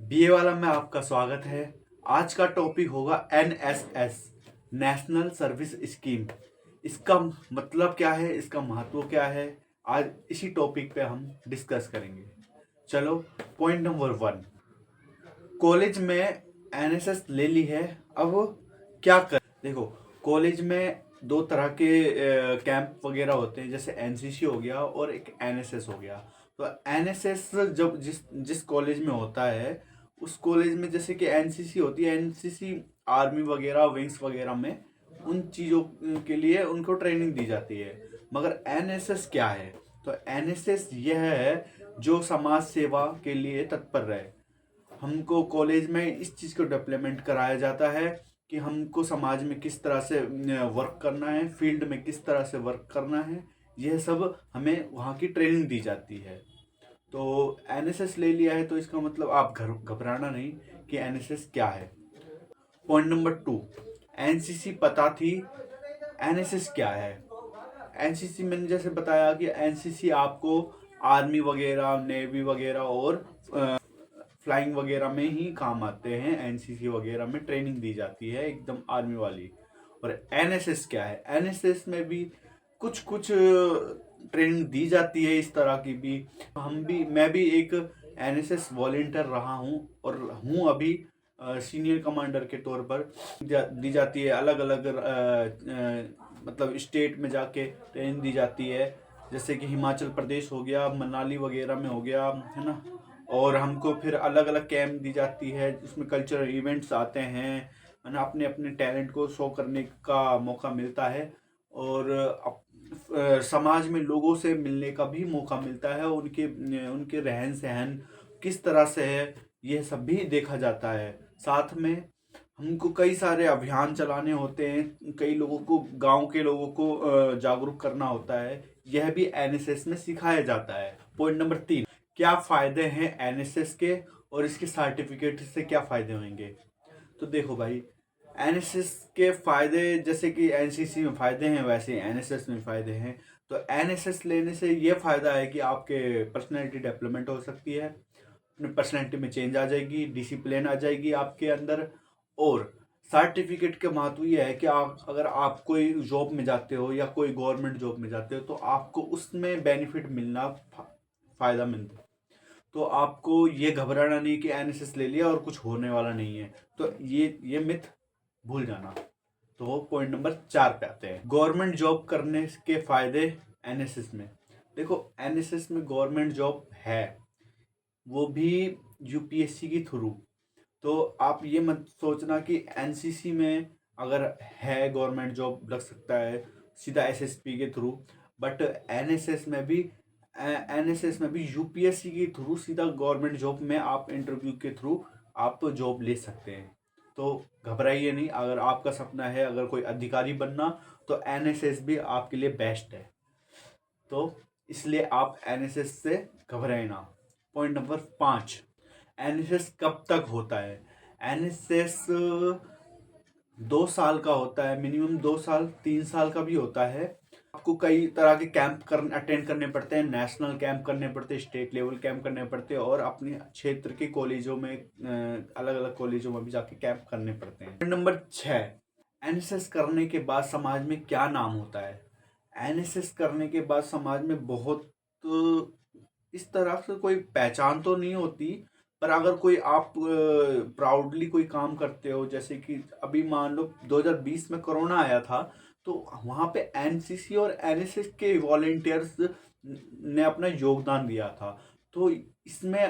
BA वाला में आपका स्वागत है। आज का टॉपिक होगा एनएसएस, नेशनल सर्विस स्कीम। इसका मतलब क्या है, इसका महत्व क्या है, आज इसी टॉपिक पे हम डिस्कस करेंगे। चलो, पॉइंट नंबर 1, कॉलेज में एनएसएस ले ली है, अब क्या कर। देखो, कॉलेज में दो तरह के कैंप वगैरह होते हैं, जैसे एनसीसी हो गया और एक एनएसएस हो गया। तो एनएसएस जब जिस जिस कॉलेज में होता है, उस कॉलेज में जैसे कि एनसीसी होती है, एनसीसी आर्मी वगैरह विंग्स वगैरह में उन चीज़ों के लिए उनको ट्रेनिंग दी जाती है। मगर एनएसएस क्या है? तो एनएसएस यह है जो समाज सेवा के लिए तत्पर रहे। हमको कॉलेज में इस चीज़ को डेवलपमेंट कराया जाता है कि हमको समाज में किस तरह से वर्क करना है, फील्ड में किस तरह से वर्क करना है, यह सब हमें वहाँ की ट्रेनिंग दी जाती है। तो एनएसएस ले लिया है तो इसका मतलब आप घबराना नहीं कि एनएसएस क्या है। पॉइंट नंबर 2, एनसीसी पता थी, एनएसएस क्या है? एनसीसी मैंने जैसे बताया कि एनसीसी आपको आर्मी वगैरह, नेवी वगैरह और फ्लाइंग वगैरह में ही काम आते हैं। एनसीसी वगैरह में ट्रेनिंग दी जाती है एकदम आर्मी वाली। और एनएसएस क्या है? एनएसएस में भी कुछ कुछ ट्रेनिंग दी जाती है इस तरह की भी। मैं भी एक एनएसएस वॉलेंटियर रहा हूँ और हूँ अभी सीनियर कमांडर के तौर पर। दी जाती है अलग अलग मतलब स्टेट में जाके ट्रेनिंग दी जाती है, जैसे कि हिमाचल प्रदेश हो गया, मनाली वगैरह में हो गया, है ना। और हमको फिर अलग अलग कैंप दी जाती है जिसमें कल्चरल इवेंट्स आते हैं, है ना। अपने अपने टैलेंट को शो करने का मौका मिलता है और समाज में लोगों से मिलने का भी मौका मिलता है। उनके उनके रहन सहन किस तरह से है, यह सब भी देखा जाता है। साथ में हमको कई सारे अभियान चलाने होते हैं, कई लोगों को, गांव के लोगों को जागरूक करना होता है। यह भी एनएसएस में सिखाया जाता है। पॉइंट नंबर 3, क्या फायदे हैं एनएसएस के और इसके सर्टिफिकेट से क्या फायदे होंगे? तो देखो भाई, एनएसएस के फायदे जैसे कि एनसीसी में फायदे हैं, वैसे एनएसएस में फायदे हैं। तो एनएसएस लेने से ये फायदा है कि आपके पर्सनैलिटी डेवलपमेंट हो सकती है, अपनी पर्सनैलिटी में चेंज आ जाएगी, डिसिप्लिन आ जाएगी आपके अंदर। और सर्टिफिकेट का महत्व ये है कि आप अगर आप कोई जॉब में जाते हो या कोई गवर्नमेंट जॉब में जाते हो तो आपको उसमें बेनिफिट मिलना फायदा मिलता है। तो आपको ये घबराना नहीं कि एनएसएस ले लिया और कुछ होने वाला नहीं है, तो ये मिथ भूल जाना। तो पॉइंट नंबर 4 पे आते हैं, गवर्नमेंट जॉब करने के फायदे एनएसएस में। देखो, एनएसएस में गवर्नमेंट जॉब है, वो भी यूपीएससी के थ्रू। तो आप ये मत सोचना कि एनसीसी में अगर है गवर्नमेंट जॉब लग सकता है सीधा एसएसपी के थ्रू, बट एनएसएस में भी यूपीएससी के थ्रू सीधा गवर्नमेंट जॉब में आप इंटरव्यू के थ्रू आप जॉब ले सकते हैं। तो घबराइए नहीं, अगर आपका सपना है अगर कोई अधिकारी बनना, तो एनएसएस भी आपके लिए बेस्ट है। तो इसलिए आप एनएसएस से घबराए ना। पॉइंट नंबर 5, एनएसएस कब तक होता है? एनएसएस 2 साल का होता है, मिनिमम 2 साल, 3 साल का भी होता है। आपको कई तरह के कैंप अटेंड करने पड़ते हैं, नेशनल कैंप करने पड़ते हैं, स्टेट लेवल कैंप करने पड़ते हैं, और अपने क्षेत्र के कॉलेजों में अलग अलग कॉलेजों में भी जाके कैंप करने पड़ते हैं। नंबर 6, एनएसएस करने के बाद समाज में क्या नाम होता है? एनएसएस करने के बाद समाज में बहुत इस तरह से कोई पहचान तो नहीं होती, पर अगर कोई आप प्राउडली कोई काम करते हो, जैसे कि अभी मान लो 2020 में कोरोना आया था, तो वहाँ पे एनसीसी और एनएसएस के वॉलेंटियर्स ने अपना योगदान दिया था। तो इसमें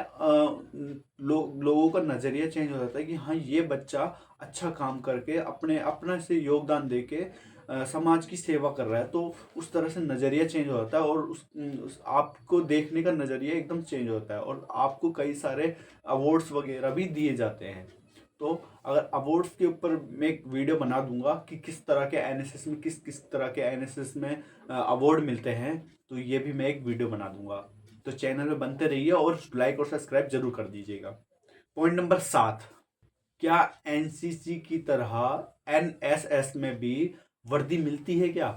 लोगों का नज़रिया चेंज हो जाता है कि हाँ, ये बच्चा अच्छा काम करके अपना से योगदान दे के समाज की सेवा कर रहा है। तो उस तरह से नज़रिया चेंज हो जाता है और उस आपको देखने का नज़रिया एकदम चेंज होता है, और आपको कई सारे अवार्ड्स वगैरह भी दिए जाते हैं। तो अगर अवार्ड्स के ऊपर मैं एक वीडियो बना दूंगा कि किस तरह के एनएसएस में किस किस तरह के एनएसएस में अवार्ड मिलते हैं, तो ये भी मैं एक वीडियो बना दूंगा। तो चैनल में बनते रहिए और लाइक और सब्सक्राइब जरूर कर दीजिएगा। पॉइंट नंबर 7, क्या एनसीसी की तरह एनएसएस में भी वर्दी मिलती है क्या?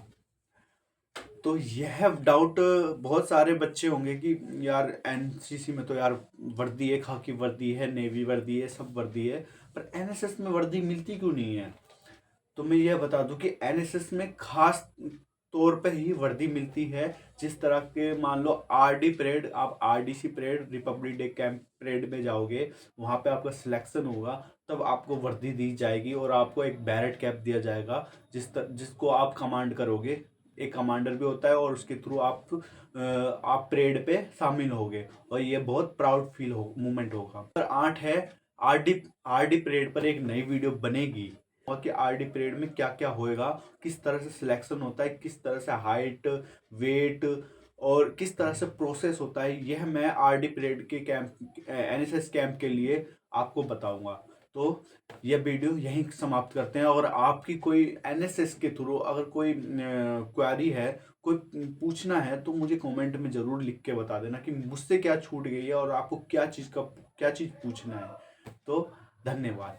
तो यह डाउट बहुत सारे बच्चे होंगे कि यार एनसीसी में तो यार वर्दी है, खाकी वर्दी है, नेवी वर्दी है, सब वर्दी है, पर एनएसएस में वर्दी मिलती क्यों नहीं है? तो मैं यह बता दूं कि एनएसएस में खास तौर पे ही वर्दी मिलती है। जिस तरह के मान लो आरडी परेड, आप RDC parade, Republic day camp parade में जाओगे, वहां पे आपका सिलेक्शन होगा, तब आपको वर्दी दी जाएगी और आपको एक बैरेट कैप दिया जाएगा जिसको आप कमांड करोगे। एक कमांडर भी होता है और उसके थ्रू आप परेड पे शामिल होगे और ये बहुत प्राउड फील हो मोमेंट होगा। नंबर 8 है आरडी आरडी परेड पर एक नई वीडियो बनेगी और कि आरडी परेड में क्या क्या होएगा, किस तरह से सिलेक्शन होता है, किस तरह से हाइट, वेट और किस तरह से प्रोसेस होता है, यह मैं आरडी परेड के कैंप, एनएसएस कैंप के लिए आपको बताऊंगा। तो यह वीडियो यहीं समाप्त करते हैं। और आपकी कोई एनएसएस के थ्रू अगर कोई क्वेरी है, कोई पूछना है, तो मुझे कमेंट में ज़रूर लिख के बता देना कि मुझसे क्या छूट गई है और आपको क्या चीज़ पूछना है। तो धन्यवाद।